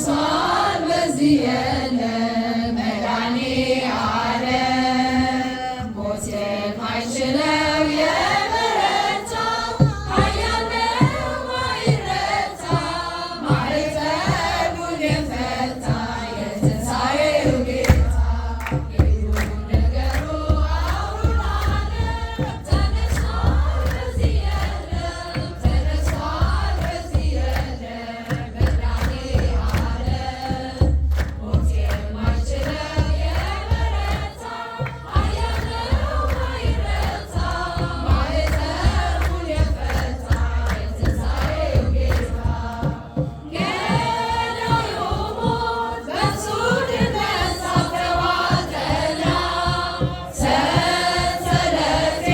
ተነሷል በዚህ የለም መድኃኔዓለም ሞት የማይችለው የበረታ ኃያል ነው ማይረታ ማዕተቡን የፈታ የትንሣኤው ጌታ ይሁን ነገሩ አሁን አለ ተነሷል በዚህ የለም ተነሷል በዚህ የለም መድኃኔዓለም ሞት የማይችለው የበረታ ኃያል ነው ማይረታ ማዕተቡን የፈታ የትንሣኤው ጌታ ገዳዩ ሞት በእርሱ ድነት ሳትዋጠላ ሰንሰለቴ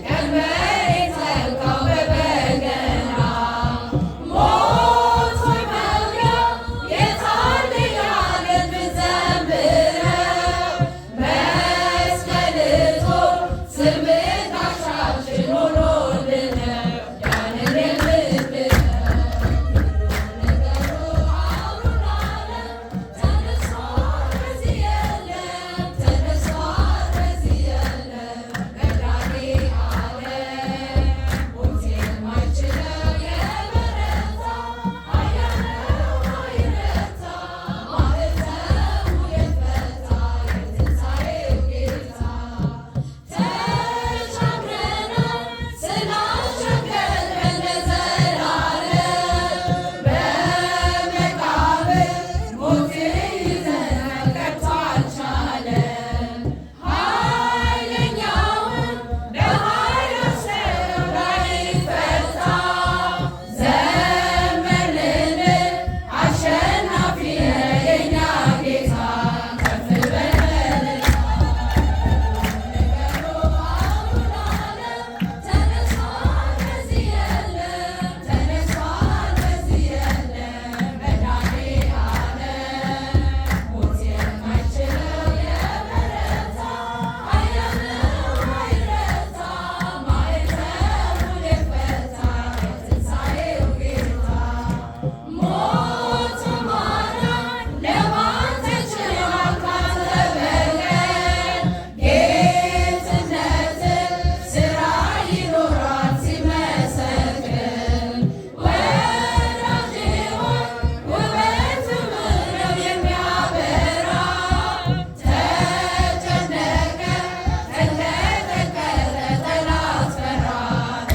ቀንበሬ ተልካው በበገና ሞት ሆይ መውጊያ የታለ ያለን ብንዘምረው መስቀል ጦር ስምህ ጋሻችን ሆኖልን ነው ያንን የምንለው ነገሩ አሁን አለ ተነሷል በዚህ የለም ተነሷል በዚህ የለም መድኃኔዓለም ሞት የማይችለው የበረታ ኃያል ነው ማይረታ ማዕተቡን የፈታ የትንሣኤው ጌታ ተሻግረናል ስላሻገረን ለዘላለም በመቃብር ሞት ይዘናል ቀርቶ አልቻለም ኃይለኛውን በኃይል ወሰደው ላይፈታ ዘመርን አሸናፊ የኛ ጌታ ከፍ በልልታ ነገሩ አሁን አለ ተነሷል በዚህ የለም ተነሷል በዚህ የለም መድኃኔዓለም ሞት የማይችለው የበረታ ኃያል ነው ማይረታ ማዕተቡን የፈታ የትንሣኤው ጌታ ሞት ማዳን ለማን ተችሏል ካንተ በቀር ጌትነትህ ሥራ ይኖራል ሲመሰክር ወዳጄ ሆይ ውበትህ ነው የሚያበራ ተጨነቀ ተንቀጠቀጠ ጠላት ፈራ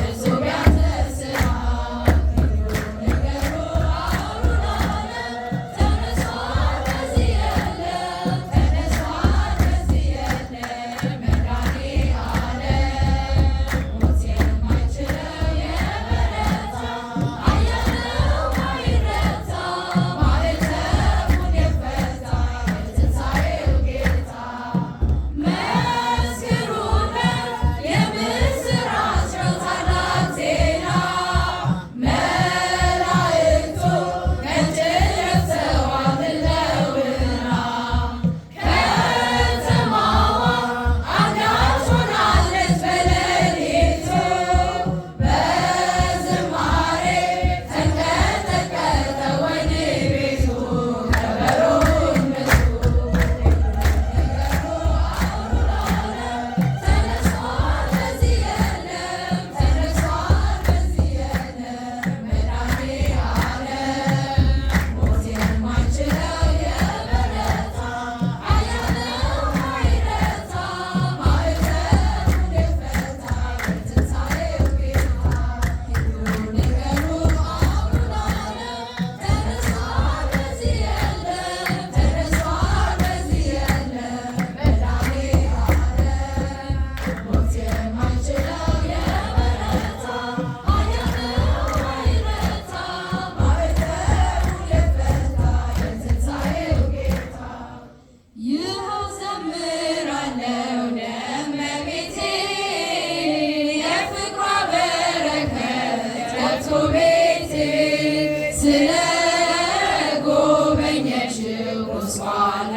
እርሱ ያንተ ሥራ ነገሩ አሁን አለ ተነሷል በዚህ የለም ተነሷል በዚህ የለም መድኃኔዓለም ሞት የማይችለው የበረታ ኃያል ነው ማይረታ ማዕተቡን የፈታ የትንሣኤው ጌታ መስክሩለት የምስራች ነው ታላቅ ዜና መላእክቱ ነጭ ለብሰው አምለውና ከተማዋ አንዳች ሆናለች በሌሊቱ በዝማሬ ተንቀጠቀጠ ወህኒ ቤቱ ከበሮውን መቱ ነገሩ አሁን አለ ተነሷል በዚህ የለም ተነሷል በዚህ የለም መድኃኔዓለም ሞት የማይችለው የበረታ ኃያል ነው ማይረታ ማዕተቡን የፈታ የትንሣኤው ጌታ ይሁን ነገሩ አሁን አለ ተነሷል በዚህ የለም ተነሷል በዚህ የለም መድኃኔዓለም ሞት የማይችለው የበረታ ኃያል ነው ማይረታ ማዕተቡን የፈታ የትንሣኤው ጌታ ይኸው ዘምራለሁ ለእመቤቴ የፍቅሯ በረከት ገብቶ ቤቴ ስለ ጎበኘሽው ቁስቋላ